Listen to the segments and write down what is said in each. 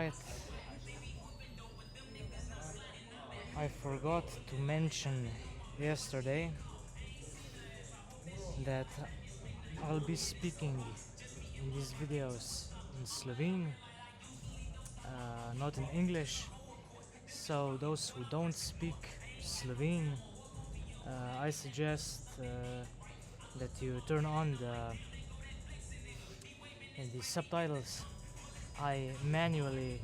right. I forgot to mention yesterday that I'll be speaking in these videos in Slovene, not in English. So those who don't speak Slovene, I suggest that you turn on the subtitles. I manually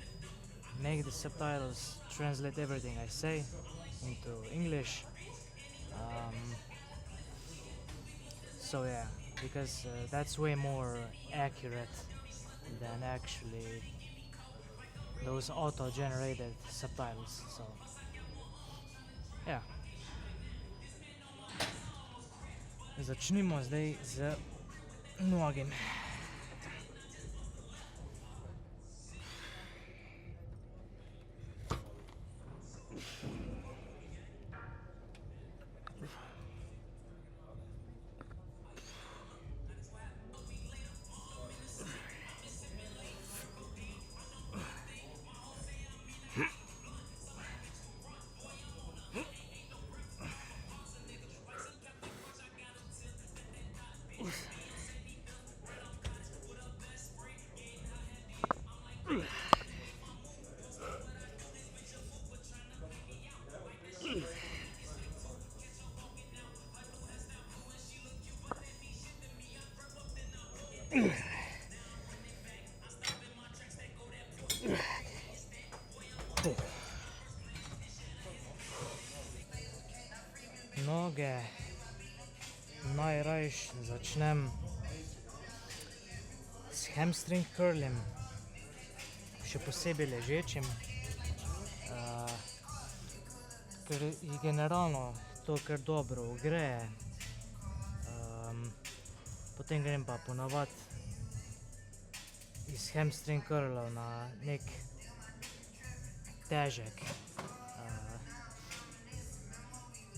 make the subtitles translate everything I say into English. So yeah, because that's way more accurate than actually those auto-generated subtitles. So yeah, začnimo zdaj z mnogim. Noge najrajš začnem s hamstring curlem, še posebej ležečim, ker je generalno to kar dobro ogreje. Potem grem pa ponavad iz hamstring curlov na nek težek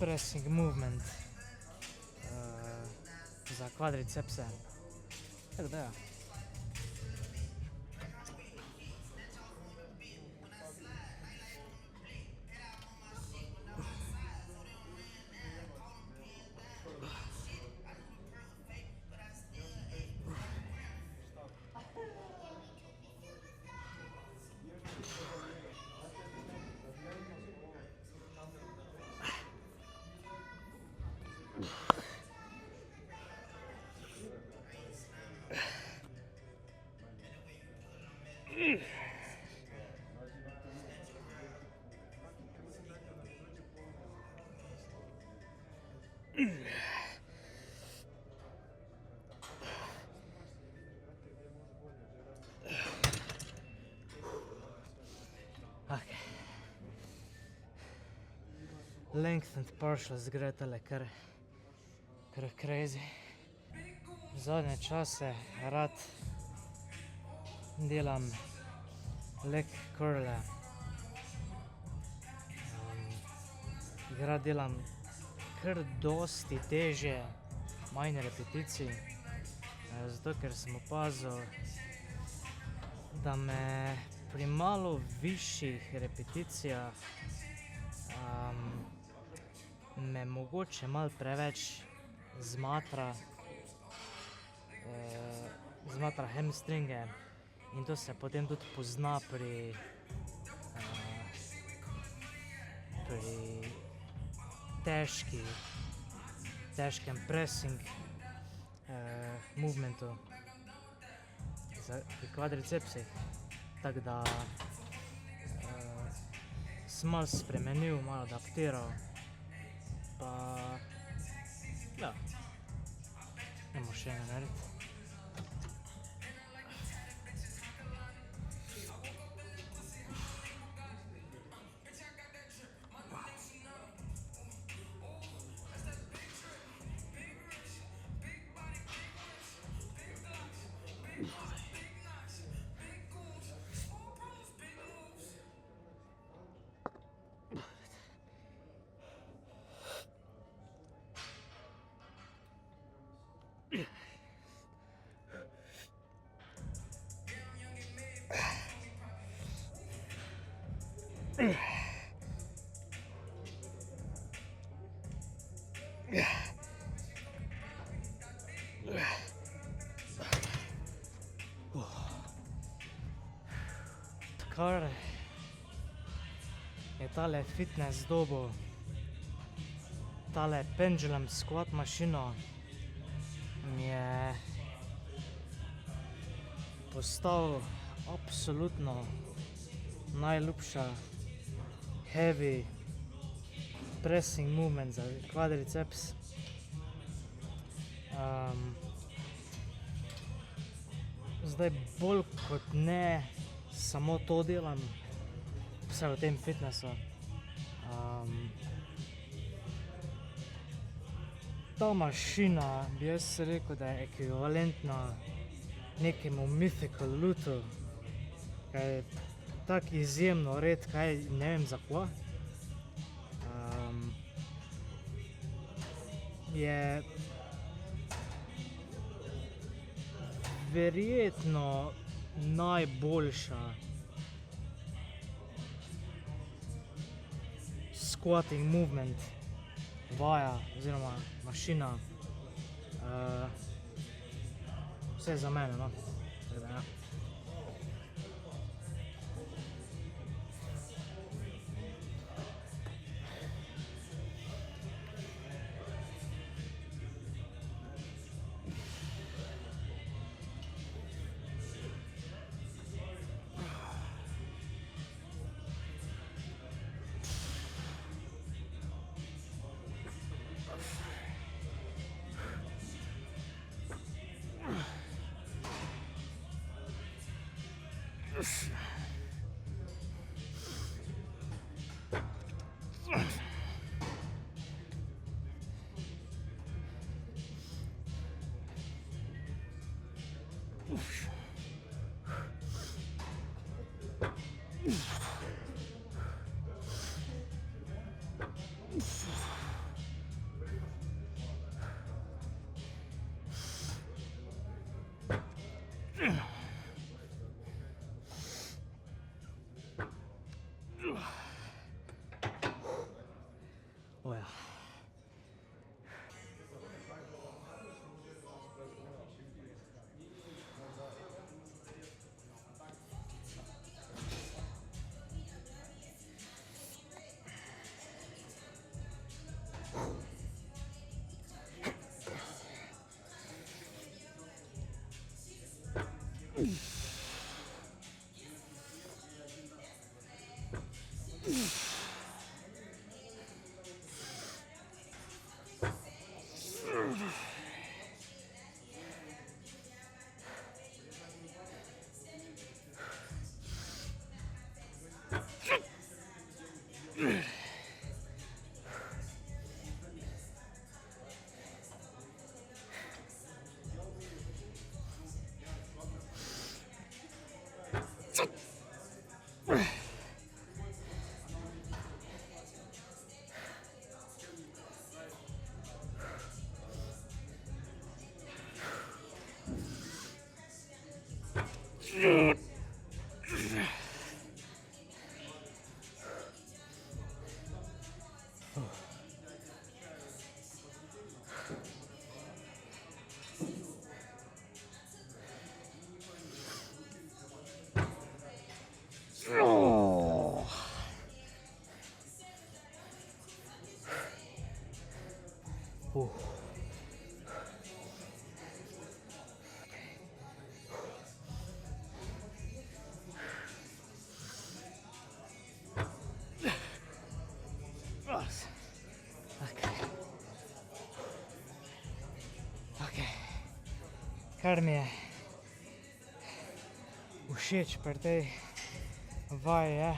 pressing movement za kvadricepse. Tako da ja. Okay. Lengthened partials gre tale kar crazy. Zadnje čase rad delam leg curle. Rad delam kar dosti težje, manj repeticij, zato ker sem opazil, da me pri malo višjih repeticijah me mogoče malo preveč zmatra hamstringe in to se potem tudi pozna pri težkem pressing movementu pri kvadricepsih. Tako da sem malo spremenil, malo adaptiral, pa ja, idemo še eno narediti. Kar je tale fitness dobo, tale pendulum squat mašino, mi je postal absolutno najljubša heavy pressing movement za kvadriceps. Zdaj bolj kot ne samo to delam, vse v tem fitnessu. Ta mašina bi jaz rekel, da je ekvivalentna nekemu Mythical Lutu, kaj je tako izjemno red, kaj ne vem zakva. Je verjetno najboljša squatting movement vaja oziroma mašina, vse za mene, no. Oh ja. Kar mi je všeč pri tej vaji je,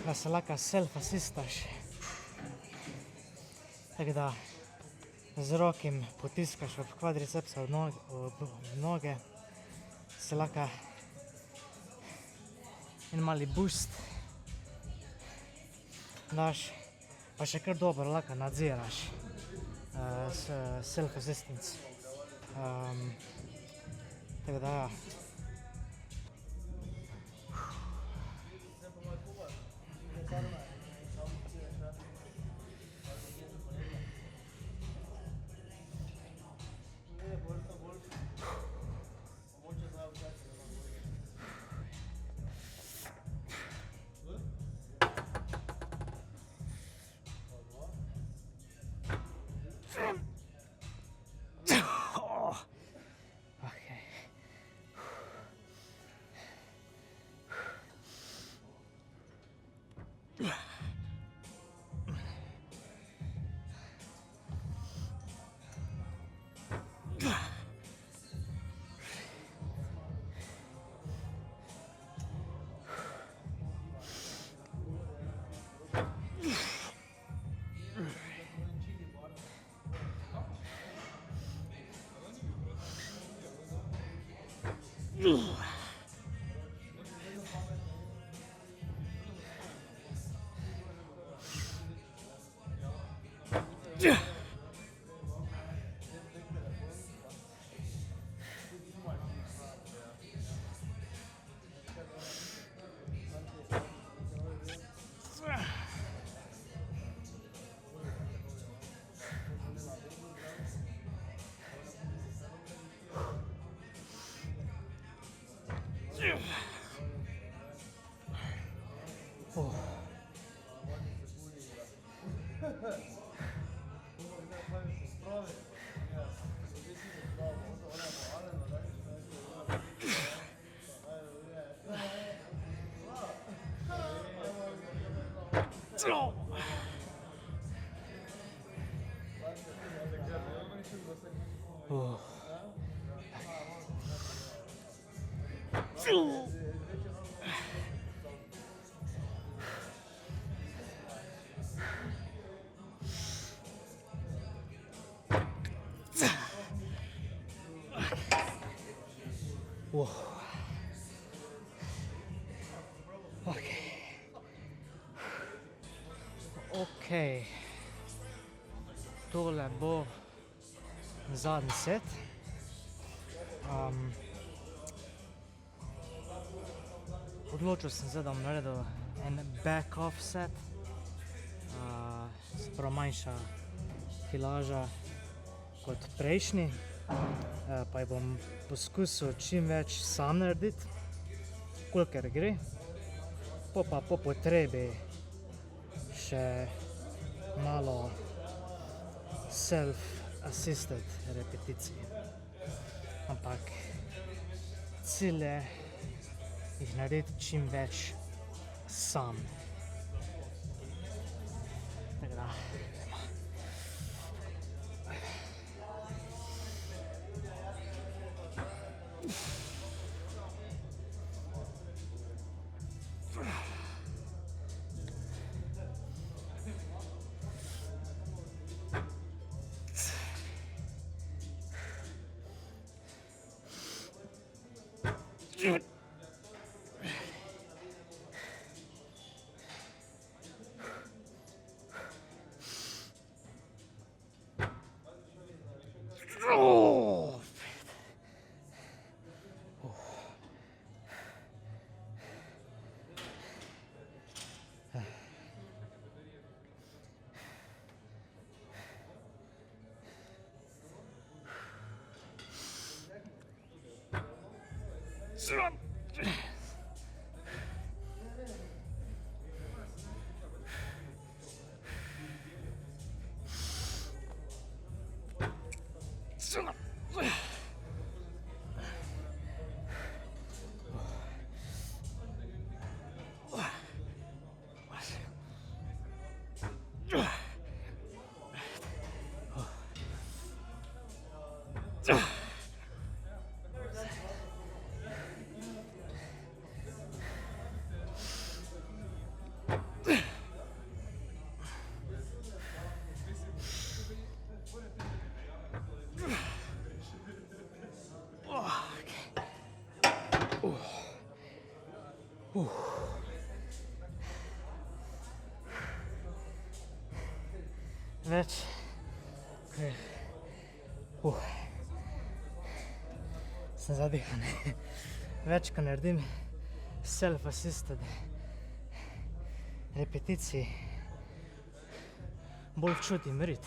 da se lahko self-assistaš. Tako da z rokim potiskaš v kvadricepse od noge, se lahko en mali boost daš, pa še kar dobro lahko nadziraš self-assistance. Tako da ja. Wow. Ok. Tole bo zadnji set. Odločil sem se, da bom naredil en back off set. Sprav manjša kilaža kot prejšnji. Pa jih bom poskusil čim več sam narediti, kolikor gre. Pa po potrebi še malo self-assisted repeticij. Ampak cilj je jih narediti čim več sam. Tako da. Več, sem zadihan. Več, ko naredim self-assisted repeticij, bolj čutim rit.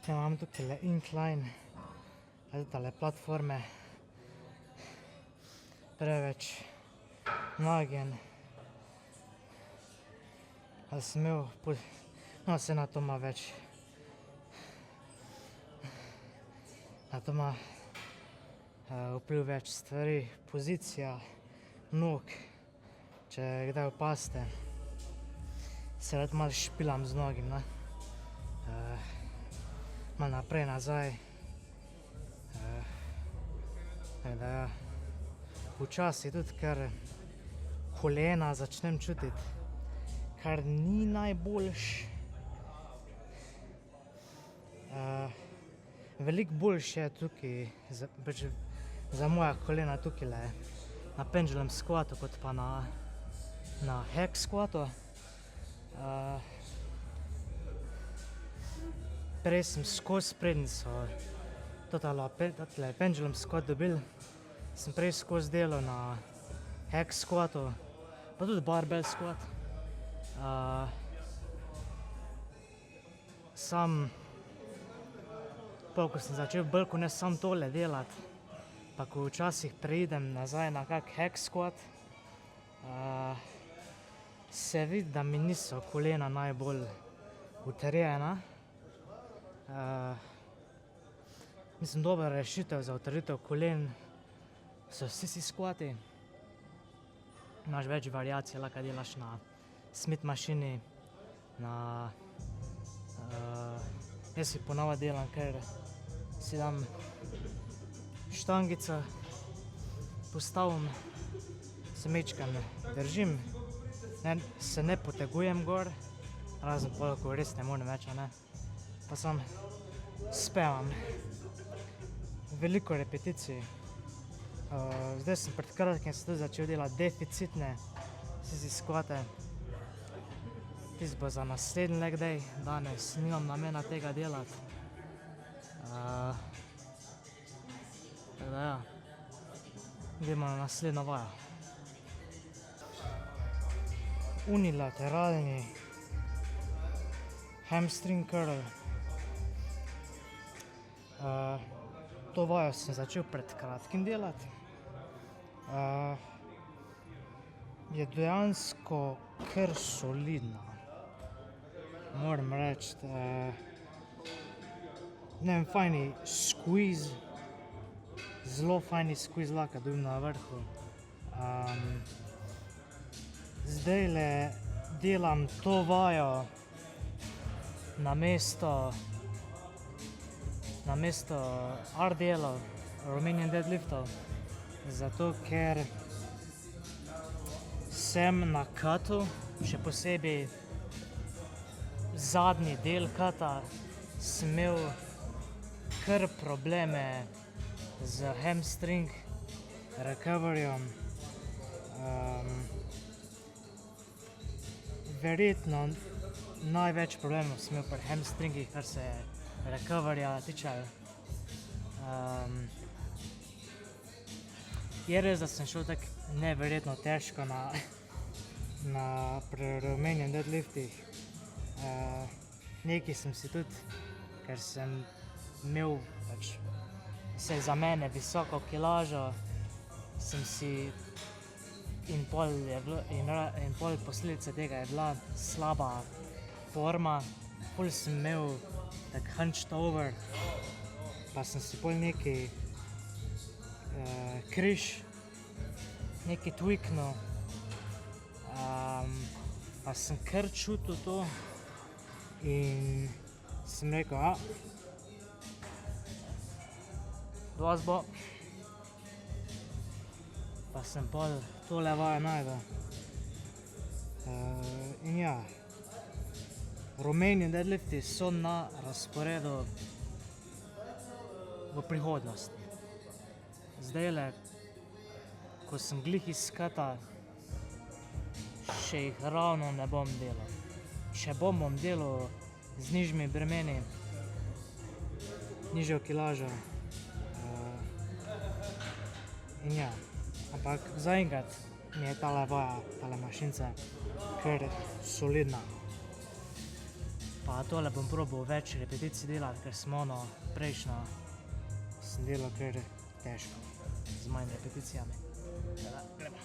Imam tukaj incline, tale platforme, preveč nagen. Ali sem imel, no se na to ima več, na to ima vpliv več stvari, pozicija nog, če kdaj opazite, se rad malo špilam z nogim, ne. Malo naprej, nazaj. Tako da ja, včasih tudi kar kolena začnem čutiti, kar ni najboljše. Veliko boljše je tukaj, za moja kolena tukajle na pendulum squatu, kot pa na hack squatu. Prej sem skozi, preden so totle pendulum squat dobil, sem prej skozi delal na hack squatu, pa tudi barbell squat. Ko sem začel bolj kot ne samo tole delati, pa ko včasih preidem nazaj na kak hack squat, se vidi, da mi niso kolena najbolj utrjena. Mislim, dobra rešitev za utrjitev kolen so sissy squati. Imaš več variacij, lahko delaš na Smith mašini, jaz si ponavadi delam, ker si dam štangico, postavim, se majčkeno držim, se ne potegujem gor, razen pol, ko res ne morem več, ne, pa samo spevam. Veliko repeticij. Zdaj sem pred kratkim tudi začel delati deficitne sissy squate. Tisto bo za naslednji leg day, danes nimam namena tega delati. Tako da ja, gremo na naslednjo vajo. Unilateralni hamstring curl. To vajo sem začel pred kratkim delati. Je dejansko kar solidna. Moram reči, ne vem, fajni squeeze, zelo fajni squeeze lahko dobim na vrhu. Zdajle delam to vajo namesto RDL-ov, Romanian deadliftov, zato ker sem na cutu, še posebej zadnji del cuta, sem imel kar probleme z hamstring recoveryjem. Verjetno največ problemov sem imel pri hamstringih, kar se recoveryja tiče. Je res, da sem šel tako neverjetno težko pri Romanian deadliftih. Nekaj sem si tudi, ker sem imel vsaj za mene visoko kilažo, sem si in pol posledica tega je bila slaba forma. Pol sem imel tak hunched over, pa sem si pol nekaj križ, nekaj tweaknil, pa sem kar čutil to in sem rekel, dosti bo. Pa sem pol tole vajo našel. In ja, Romanian deadlifti so na razporedu v prihodnosti. Zdajle, ko sem glih iz cuta, še jih ravno ne bom delal. Če bom delal z nižjimi bremeni, nižjo kilažo. In ja, ampak zaenkrat mi je tale vaja, tale mašinca kar solidna. Pa tole bom probal več repeticij delati, ker sem prejšnjo sem delal kar težko, z manj repeticijami. Gremo.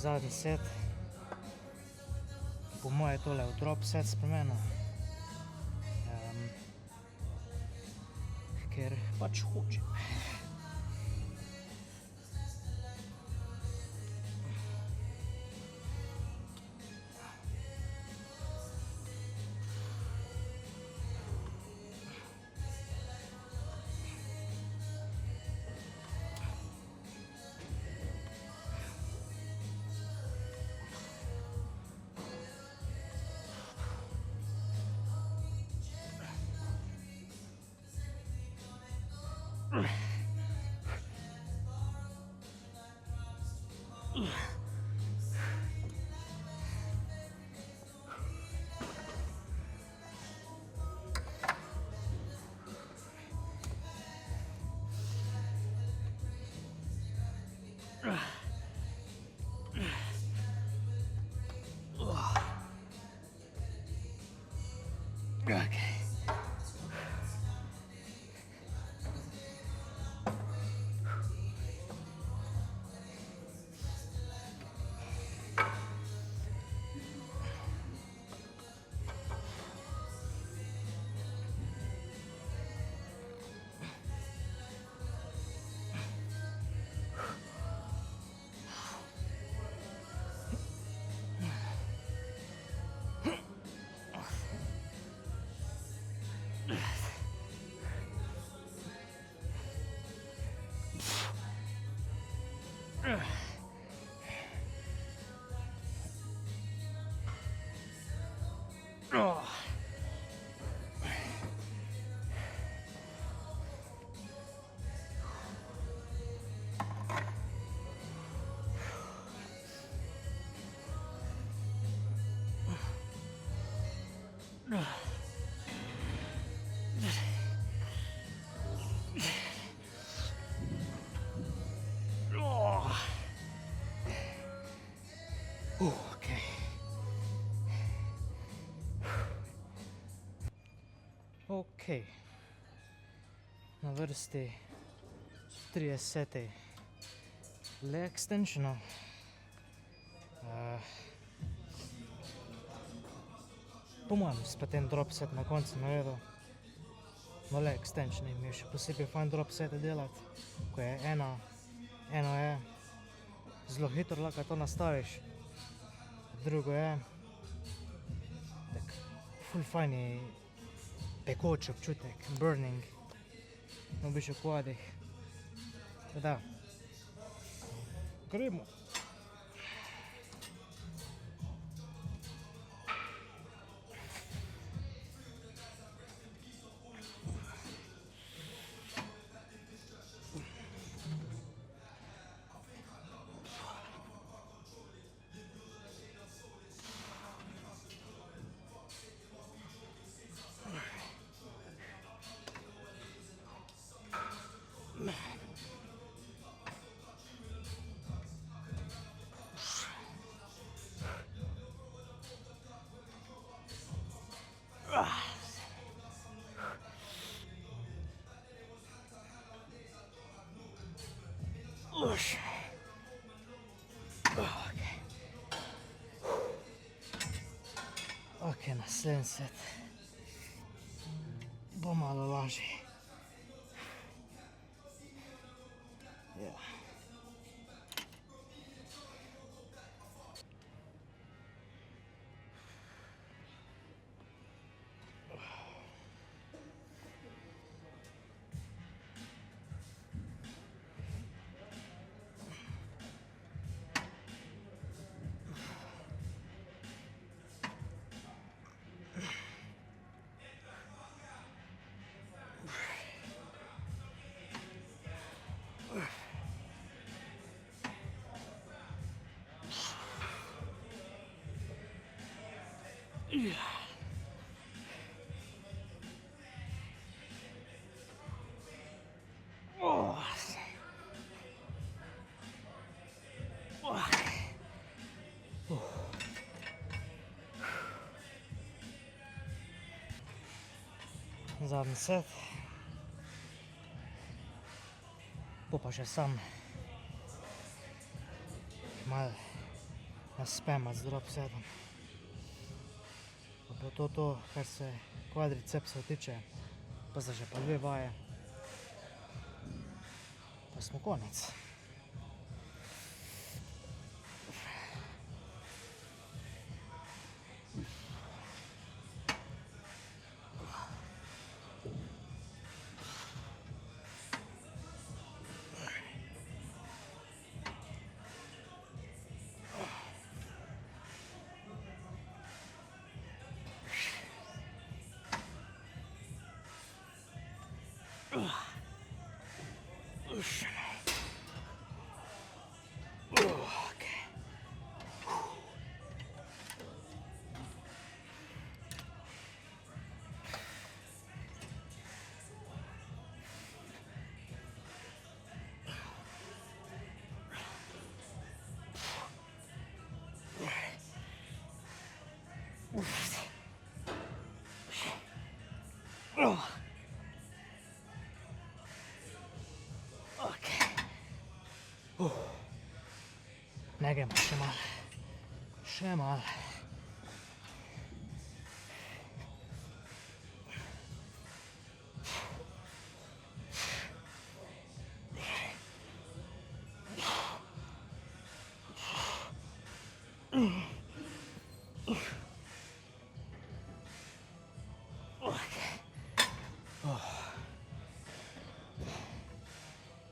zadnji set. Po moje tole v drop set spremenil. Ker pač hočem. Okay. Okay. Okay. Na vrsti 3 seti leg extensionov. Po mojem spet en drop set na koncu naredil. No, leg extensioni mi je še posebej fajn drop sete delati, ko je eno je, zelo hitro lahko to nastaviš. Drugo je, tak ful fajn je pekoč občutek, burning, no biš v kvadih. Da, gremo. Ok, naslednji set bo malo lažji. Zadnji set. Pa še sam malo spamati z drop setom. Pa bo to, kar se kvadricepsov tiče, pa za že pa 2 vaje. Pa smo konec. Ne gremo, še malo.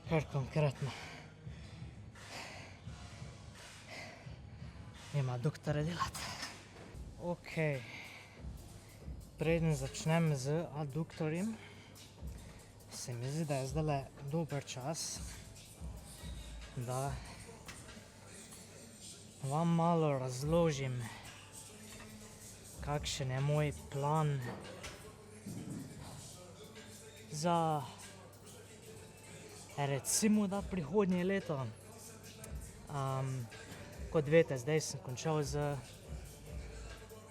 Kar konkretno. Ima doktora delati. Ok, preden začnem z adduktorjem, se mi zdi, da je zdajle dober čas, da vam malo razložim, kakšen je moj plan za recimo da prihodnje leto. Kot veste, zdaj sem končal z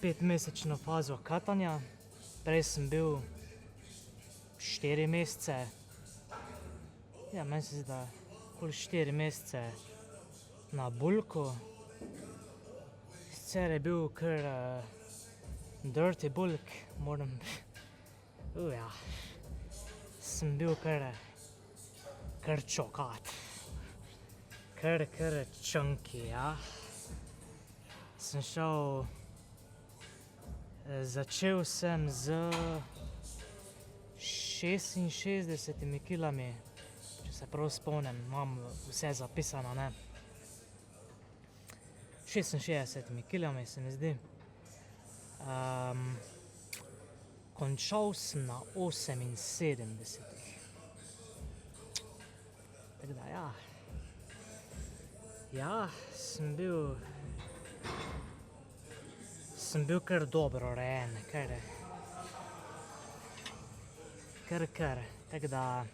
5-mesečno fazo katanja. Prej sem bil 4 mesece, meni se zdi, da okoli 4 mesece na bulku. Sicer je bil kar dirty bulk, sem bil kar čokat. Kar chunky, ja. Sem šel, začel sem z 66 kilami, če se prav spomnim, imam vse zapisano, ne. 66 kilami se mi zdi. Končal sem na 78. Tako da, ja. Ja, sem bil kar dobro urejen, kar, tako da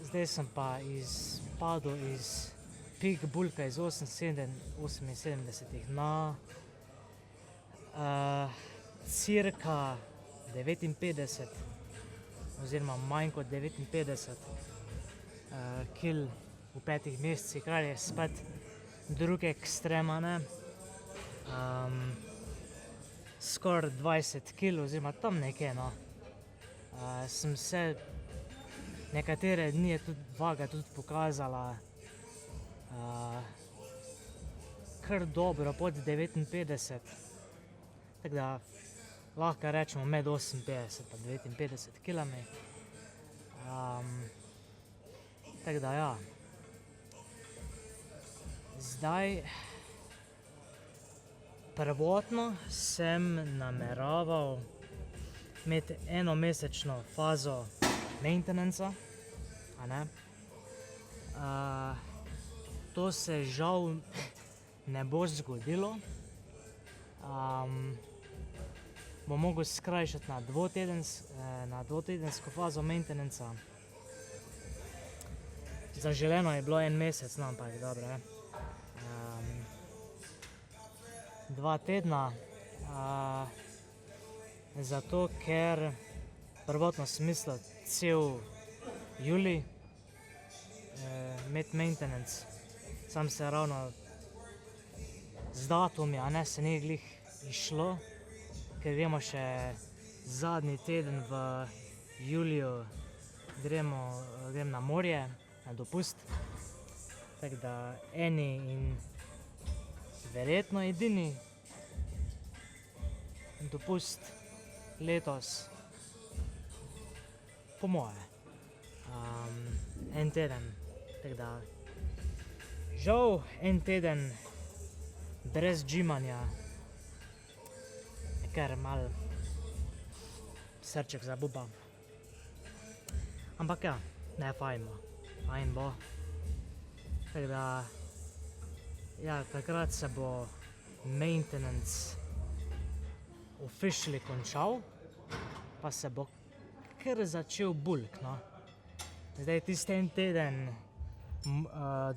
zdaj sem pa padel iz peak bulka iz 78 na cirka 59 oziroma manj kot 59 kil v 5 mesecih, kar je spet drug ekstrema, ne. Skoraj 20 kil oziroma tam nekje, no. Sem se nekatere dni je tudi vaga tudi pokazala kar dobro pod 59, tako da lahko rečemo med 58 pa 59 kilami. Tako da, ja. Zdaj, prvotno sem nameraval imeti 1-mesečno fazo maintenanca, a ne. To se žal ne bo zgodilo. Bom mogel skrajšati na 2-tedensko fazo maintenanca. Zaželeno je bilo 1 mesec, no, ampak dobro, 2 tedna, zato ker prvotno sem mislil cel julij imeti maintenance, Sam se ravno z datumi, a ne, se ni glih išlo, ker gremo še zadnji teden v juliju, grem na morje, na dopust. Tako da eni in verjetno edini dopust letos, po moje. En teden, tako da žal en teden brez džimanja je kar malo srček zabuba. Ampak ja, ne, fajn bo. Tako da, ja, takrat se bo maintenance officially končal, pa se bo kar začel bulk, no. Zdaj tisti en teden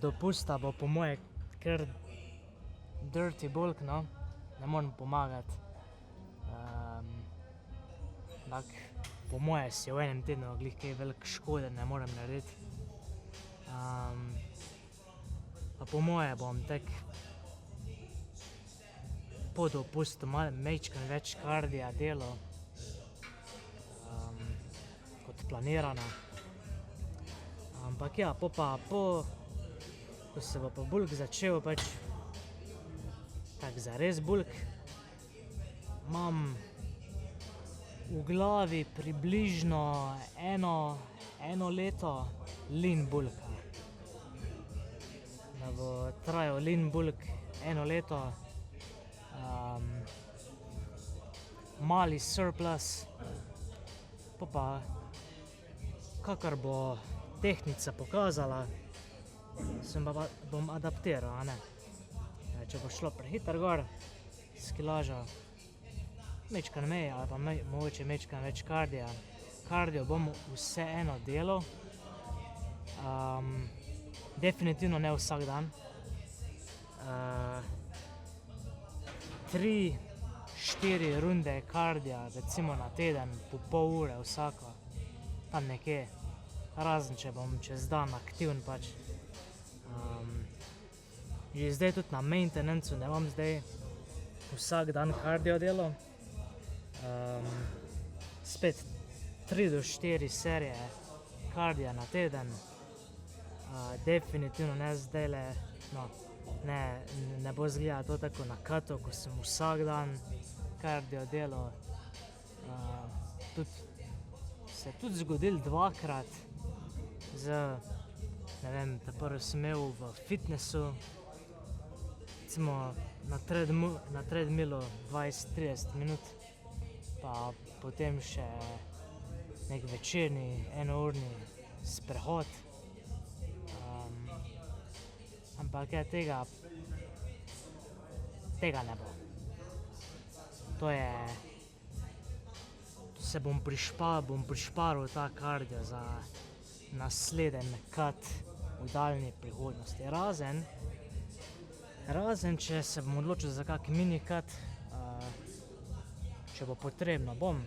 dopusta bo po moje kar dirty bulk, no, ne morem pomagati. Ampak po moje si v enem tednu glih kaj veliko škode ne morem narediti. Pa po moje bom tako po dopustu majčkeno več kardija delal kot planirano. Ampak ja, ko se bo pa bulk začel, pač tako zares bulk, imam v glavi približno eno leto lean bulka. Da bo trajal lean bulk eno leto, mali surplus, pa kakor bo tehnica pokazala, bom adaptiral, a ne. Če bo šlo prehitro gor s kilažo, majčkeno manj ali pa mogoče majčkeno več kardija. Kardio bom vseeno delal, definitivno ne vsak dan. 3-4 runde kardija, recimo na teden, po pol ure vsako, tam nekje. Razen, če bom čez dan aktiven pač. Že zdaj tudi na maintenancu ne bom zdaj vsak dan kardio delal. Spet 3-4 serije kardija na teden. Definitivno ne zdajle, no, ne bo izgledalo to tako na cutu, ko sem vsak dan kardio delal. Se je tudi zgodilo dvakrat, ne vem, prvo sem imel v fitnessu, recimo na treadmillu 20-30 minut, pa potem še nek večerni enourni sprehod. Ampak ja, tega ne bo. To se bom prišparil ta kardio za naslednji cut v daljni prihodnosti. Razen, če se bom odločil za kak mini cut, če bo potrebno, bom.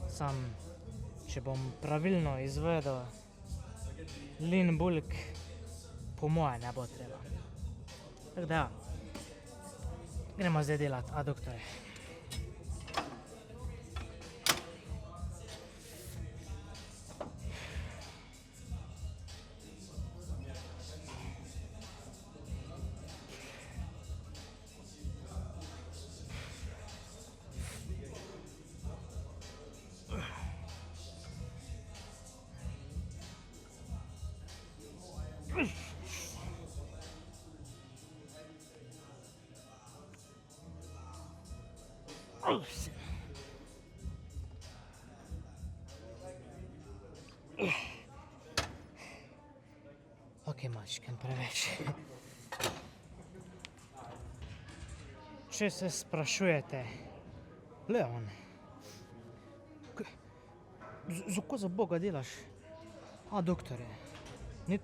Sam, če bom pravilno izvedel lean bulk, po moje ne bo treba. Tako da ja, gremo zdaj delati aduktore. Ok, mačken preveč. Če se sprašujete, Leon, zakaj za Boga delaš aduktorje? Ni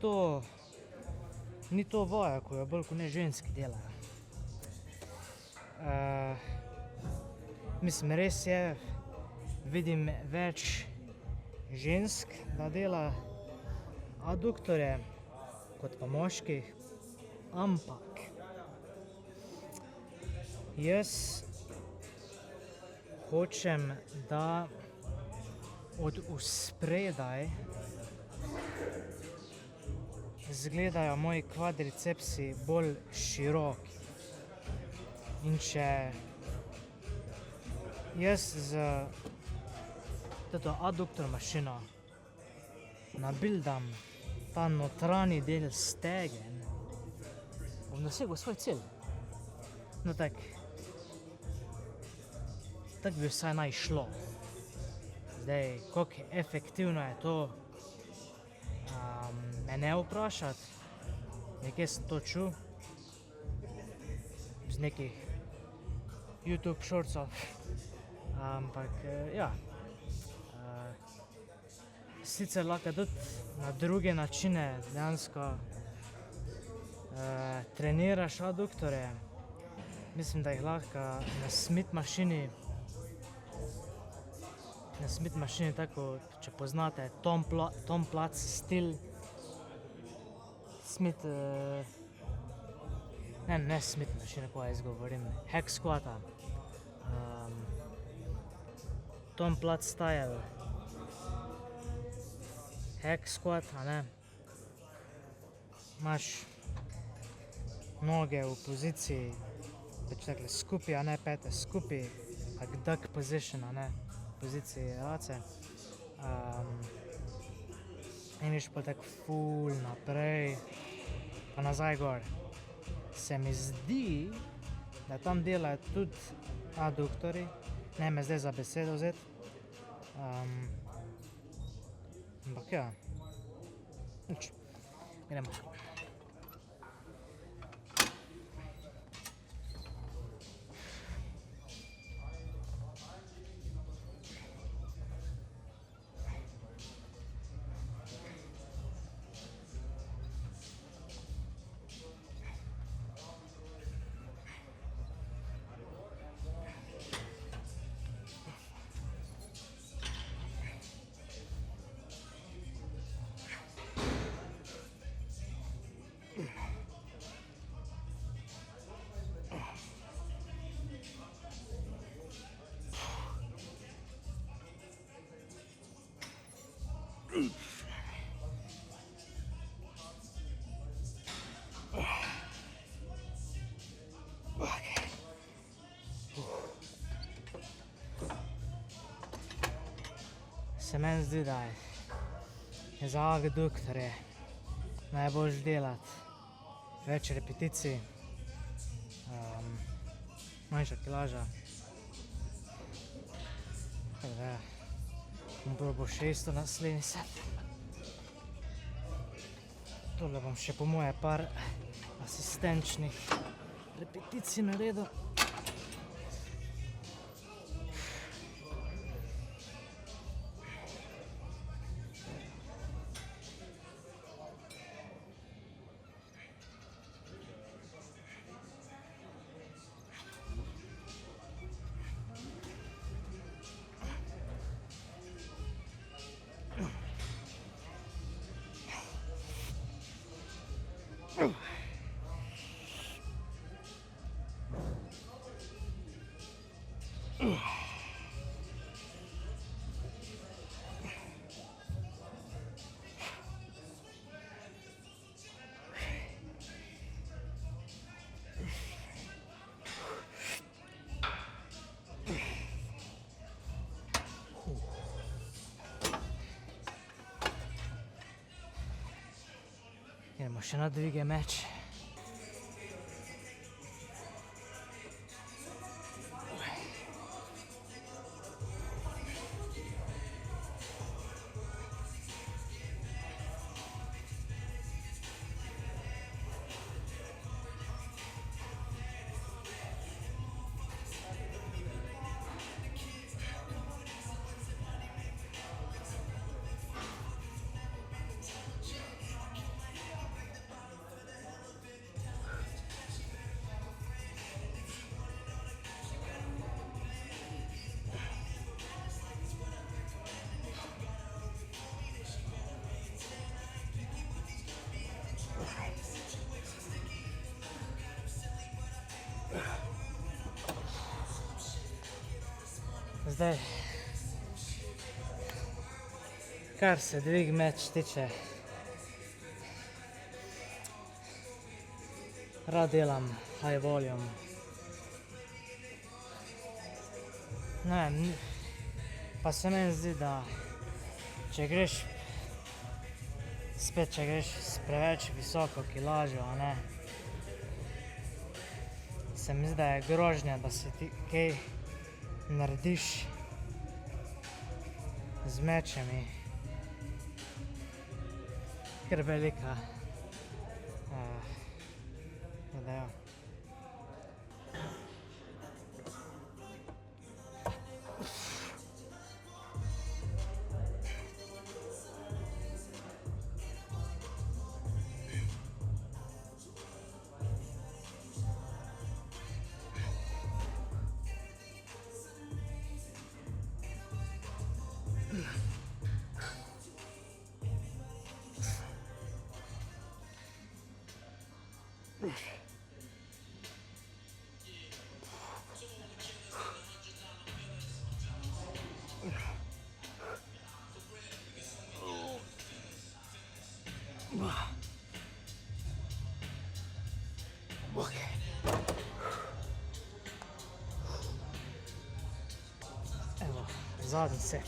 to vaja, ko jo bolj kot ne ženski delajo. Mislim, res je, vidim več žensk, da dela aduktorje, kot pa moških. ampak jaz hočem, da od uspredaj izgledajo moji kvadricepsi bolj široki. In če jaz z to adduktor mašino nabildam ta notranji del stegen, bom dosegel svoj cilj. No tak bi vsaj naj šlo. Zdaj, koliko efektivno je to, me ne vprašati. Nekje sem to čul z nekih YouTube shortsov, ampak ja. Sicer lahko tudi na druge načine dejansko treniraš adduktorje. Mislim, da jih lahko na Smith mašini, tako, če poznate Tom Platz stil, Smith, ne Smith mašine, ko jaz govorim, hack squata, Tom Platz style, hack squat, a ne, imaš noge v poziciji, pač takle skupaj, a ne, pete skupaj, tak duck position, a ne, poziciji race, in viš pa tako ful naprej, pa nazaj gor. Se mi zdi, da tam delajo tudi adduktori, ne me zdaj za besedo vzeti, ampak ja, nič, gremo. Se meni zdi, da je za adduktorje najboljše delati več repeticij, manjša kilaža. Bom probal 600 naslednji set. Tole bom še po moje par asistenčnih repeticij naredil. Gremo še na dvige meč. Zdaj, kar se dvig meč tiče, rad delam high volume. Ne vem, pa se meni zdi, da če greš s preveč visoko kilažo, a ne, se mi zdi, da je grožnja, da si ti kaj narediš z mečemi, kar velika. Da ja. Evo, zadnji set.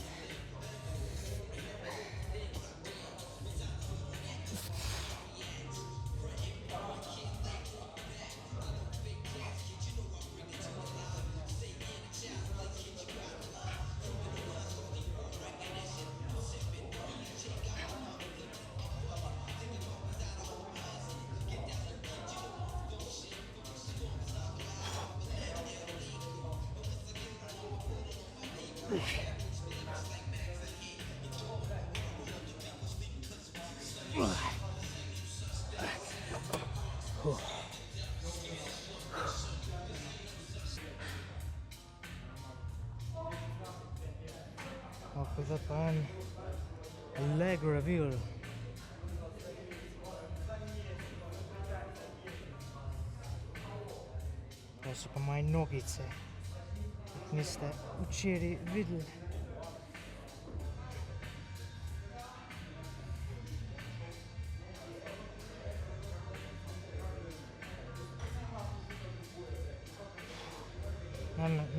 Tako zdaj pa en leg reveal. To so pa moje nogice, kot niste včeraj videli.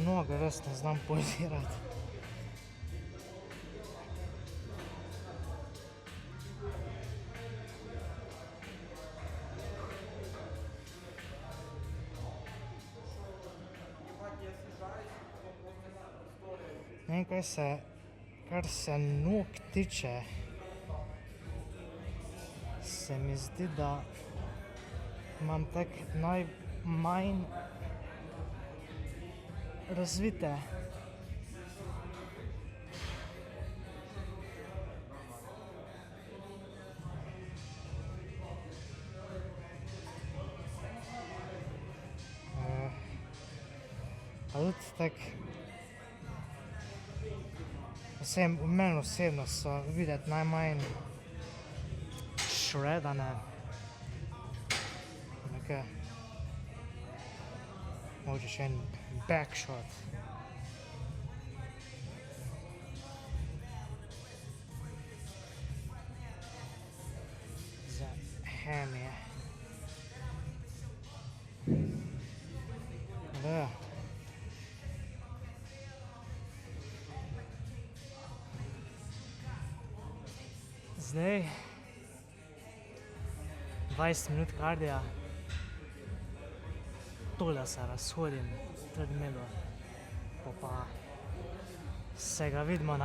Noge res ne znam pozirati. Ne vem, kar se nog tiče, se mi zdi, da imam tako najmanj razvite. Pa tudi tako, meni osebno so videti najmanj shredane. Nekaj, mogoče še en backshot. Za hamje. Da. Zdaj 20 minut kardija, tole se razhodim treadmillu, pa se ga vidimo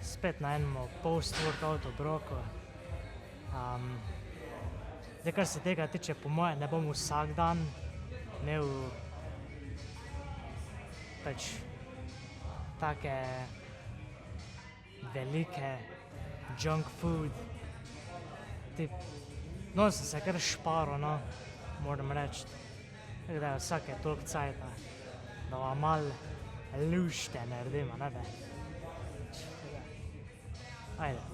spet na enemu post-workout obroku. Zdaj, kar se tega tiče, po moje ne bom vsak dan imel pač take velike junk food. No, sem se kar šparal, no, moram reči. Tako da vsake toliko cajta, da vam malo lušte naredim, a ne da. Ajde.